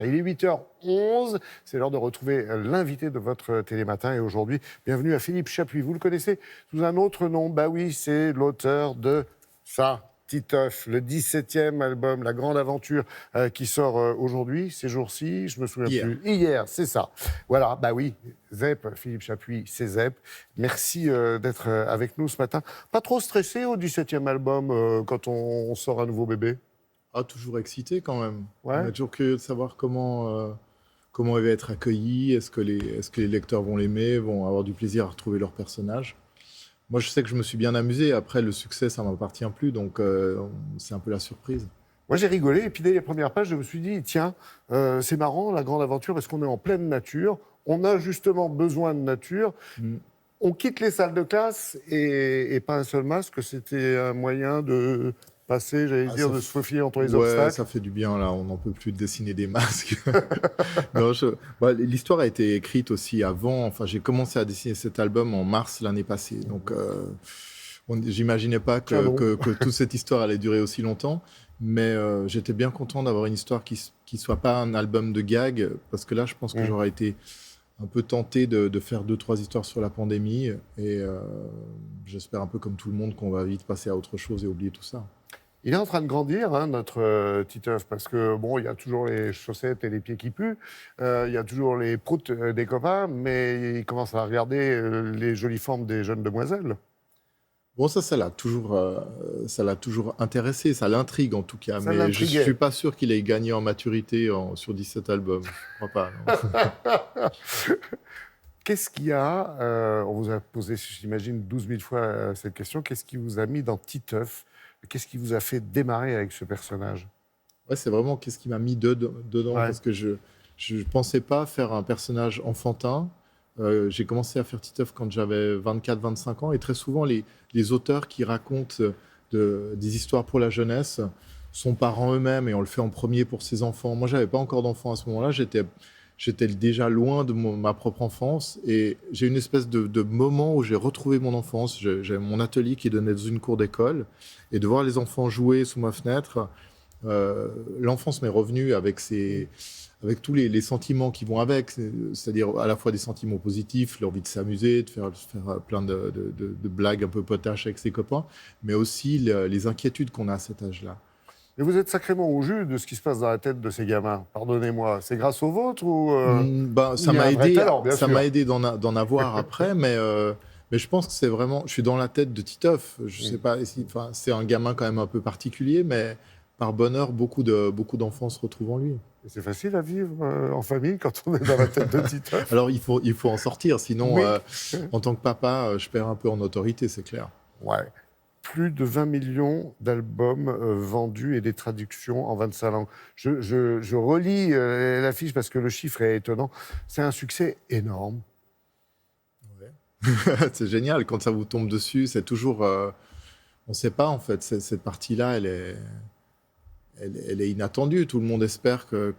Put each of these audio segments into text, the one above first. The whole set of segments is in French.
Il est 8h11, c'est l'heure de retrouver l'invité de votre Télématin. Et aujourd'hui, bienvenue à Philippe Chapuis. Vous le connaissez sous un autre nom. Bah oui, c'est l'auteur de ça, Titeuf, le 17e album, La Grande Aventure, qui sort aujourd'hui, ces jours-ci, je me souviens Hier. plus. Hier, c'est ça. Voilà, bah oui, Zep, Philippe Chapuis, c'est Zep. Merci d'être avec nous ce matin. Pas trop stressé au 17e album quand on sort un nouveau bébé? Ah, toujours excité quand même. On Ouais. est toujours curieux de savoir comment il va être accueilli. Est-ce que les lecteurs vont l'aimer, vont avoir du plaisir à retrouver leur personnage. Moi, je sais que je me suis bien amusé. Après, le succès, ça ne m'appartient plus. Donc, c'est un peu la surprise. Moi, j'ai rigolé, et puis dès les premières pages, je me suis dit, tiens, c'est marrant, La Grande Aventure, parce qu'on est en pleine nature, on a justement besoin de nature, Mm. on quitte les salles de classe, et pas un seul masque, c'était un moyen de passer, j'allais Ah, dire, de se faufiler entre les ouais, obstacles. ça fait du bien, là. On n'en peut plus de dessiner des masques. Non, l'histoire a été écrite aussi avant. Enfin, j'ai commencé à dessiner cet album en mars l'année passée. Donc, j'imaginais pas Tiens donc. que toute cette histoire allait durer aussi longtemps. Mais j'étais bien content d'avoir une histoire qui soit pas un album de gag. Parce que là, je pense que Mm. j'aurais été un peu tenté de faire 2, 3 histoires sur la pandémie. Et j'espère un peu comme tout le monde qu'on va vite passer à autre chose et oublier tout ça. Il est en train de grandir, hein, notre Titeuf, parce que, bon, il y a toujours les chaussettes et les pieds qui puent, il y a toujours les proutes des copains, mais il commence à regarder les jolies formes des jeunes demoiselles. Bon, ça l'a toujours intéressé, ça l'intrigue en tout cas, Ça mais je suis l'intriguait. pas sûr qu'il ait gagné en maturité sur 17 albums. Je crois pas, non. Qu'est-ce qu'il y a on vous a posé, j'imagine, 12 000 fois cette question. Qu'est-ce qui vous a mis dans Titeuf? Qu'est-ce qui vous a fait démarrer avec ce personnage? Ouais, c'est vraiment qu'est-ce qui m'a mis dedans, Ouais. parce que je pensais pas faire un personnage enfantin. J'ai commencé à faire Titeuf quand j'avais 24, 25 ans, et très souvent, les auteurs qui racontent des histoires pour la jeunesse sont parents eux-mêmes, et on le fait en premier pour ses enfants. Moi, j'avais pas encore d'enfants à ce moment-là, j'étais déjà loin de ma propre enfance, et j'ai une espèce de moment où j'ai retrouvé mon enfance. J'ai mon atelier qui donnait dans une cour d'école, et de voir les enfants jouer sous ma fenêtre, l'enfance m'est revenue avec tous les sentiments qui vont avec, c'est-à-dire à la fois des sentiments positifs, l'envie de s'amuser, de faire plein de blagues un peu potaches avec ses copains, mais aussi les inquiétudes qu'on a à cet âge-là. Mais vous êtes sacrément au jus de ce qui se passe dans la tête de ces gamins. Pardonnez-moi. C'est grâce au vôtre Ben, ou il y a un vrai talent, bien ça m'a sûr. aidé d'en avoir après, mais je pense que c'est vraiment, je suis dans la tête de Titeuf. Je sais pas, enfin, c'est un gamin quand même un peu particulier, mais par bonheur, beaucoup d'enfants se retrouvent en lui. Et c'est facile à vivre en famille quand on est dans la tête de Titeuf. Alors, il faut en sortir, sinon, Oui. en tant que papa, je perds un peu en autorité, c'est clair. Ouais. Plus de 20 millions d'albums vendus et des traductions en 25 langues. Je relis l'affiche parce que le chiffre est étonnant. C'est un succès énorme. Ouais. C'est génial, quand ça vous tombe dessus, c'est toujours... on ne sait pas, en fait, cette partie-là, elle est inattendue. Tout le monde espère que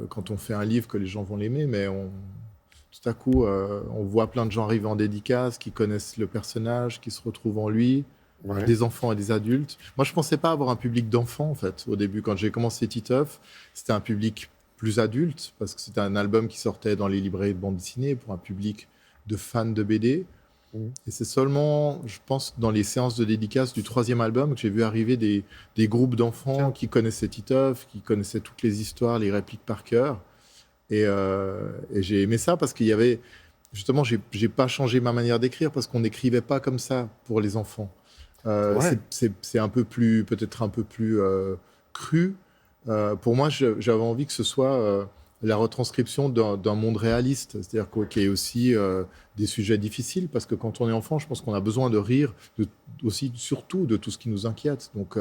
quand on fait un livre, que les gens vont l'aimer, mais tout à coup, on voit plein de gens arriver en dédicace, qui connaissent le personnage, qui se retrouvent en lui, Ouais. des enfants et des adultes. Moi, je ne pensais pas avoir un public d'enfants, en fait, au début. Quand j'ai commencé Titeuf, c'était un public plus adulte, parce que c'était un album qui sortait dans les librairies de bande dessinée pour un public de fans de BD. Mhm. Et c'est seulement, je pense, dans les séances de dédicace du 3e album que j'ai vu arriver des groupes d'enfants Tiens. qui connaissaient Titeuf, qui connaissaient toutes les histoires, les répliques par cœur. Et j'ai aimé ça parce qu'il y avait... Justement, j'ai pas changé ma manière d'écrire parce qu'on n'écrivait pas comme ça pour les enfants. C'est vrai. C'est un peu plus, peut-être un peu plus cru. Pour moi, j'avais envie que ce soit la retranscription d'un monde réaliste, c'est-à-dire qu'il y ait aussi des sujets difficiles, parce que quand on est enfant, je pense qu'on a besoin de rire, aussi surtout de tout ce qui nous inquiète. Donc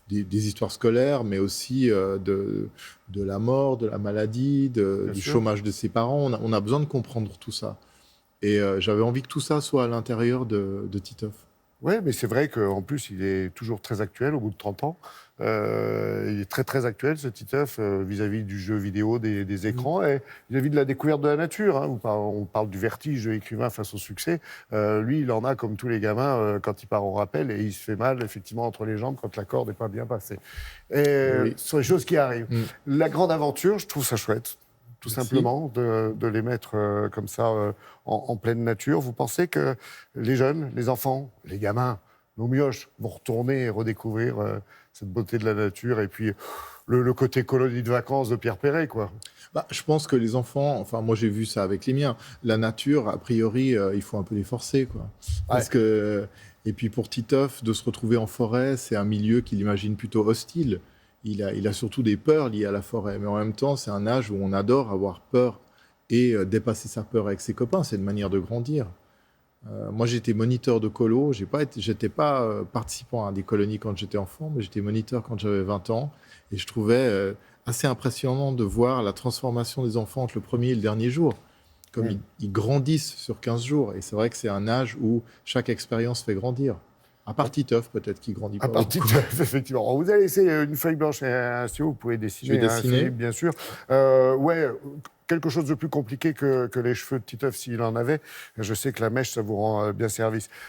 des histoires scolaires, mais aussi de la mort, de la maladie, Bien du sûr. chômage de ses parents. On a besoin de comprendre tout ça. Et j'avais envie que tout ça soit à l'intérieur de Titeuf. Oui, mais c'est vrai qu'en plus, il est toujours très actuel au bout de 30 ans. Il est très, très actuel, ce Titeuf, vis-à-vis du jeu vidéo, des écrans et vis-à-vis de la découverte de la nature. Hein. On parle du vertige de l'écrivain face au succès. Lui, il en a comme tous les gamins quand il part au rappel et il se fait mal, effectivement, entre les jambes quand la corde n'est pas bien passée. Et Oui. ce sont des choses qui arrivent. Mm. La grande aventure, je trouve ça chouette. Tout Merci. simplement, de les mettre comme ça en pleine nature. Vous pensez que les jeunes, les enfants, les gamins, nos mioches vont retourner et redécouvrir cette beauté de la nature et puis le côté colonie de vacances de Pierre Perret, quoi. Bah, je pense que les enfants, enfin moi j'ai vu ça avec les miens, la nature, a priori, il faut un peu les forcer, quoi. Ouais. Parce que, et puis pour Titeuf, de se retrouver en forêt, c'est un milieu qu'il imagine plutôt hostile. Il a surtout des peurs liées à la forêt, mais en même temps, c'est un âge où on adore avoir peur et dépasser sa peur avec ses copains, c'est une manière de grandir. Moi, j'étais moniteur de colo. J'étais pas participant à des colonies quand j'étais enfant, mais j'étais moniteur quand j'avais 20 ans. Et je trouvais assez impressionnant de voir la transformation des enfants entre le premier et le dernier jour. Comme ils grandissent sur 15 jours. Et c'est vrai que c'est un âge où chaque expérience fait grandir. À part Titeuf, peut-être, qui grandit pas À partir beaucoup. de, effectivement. Alors, vous avez laissé une feuille blanche et un stylo, vous pouvez dessiner. Je vais dessiner. Philippe, bien sûr. Ouais, quelque chose de plus compliqué que les cheveux de Titeuf, s'il en avait. Je sais que la mèche, ça vous rend bien service.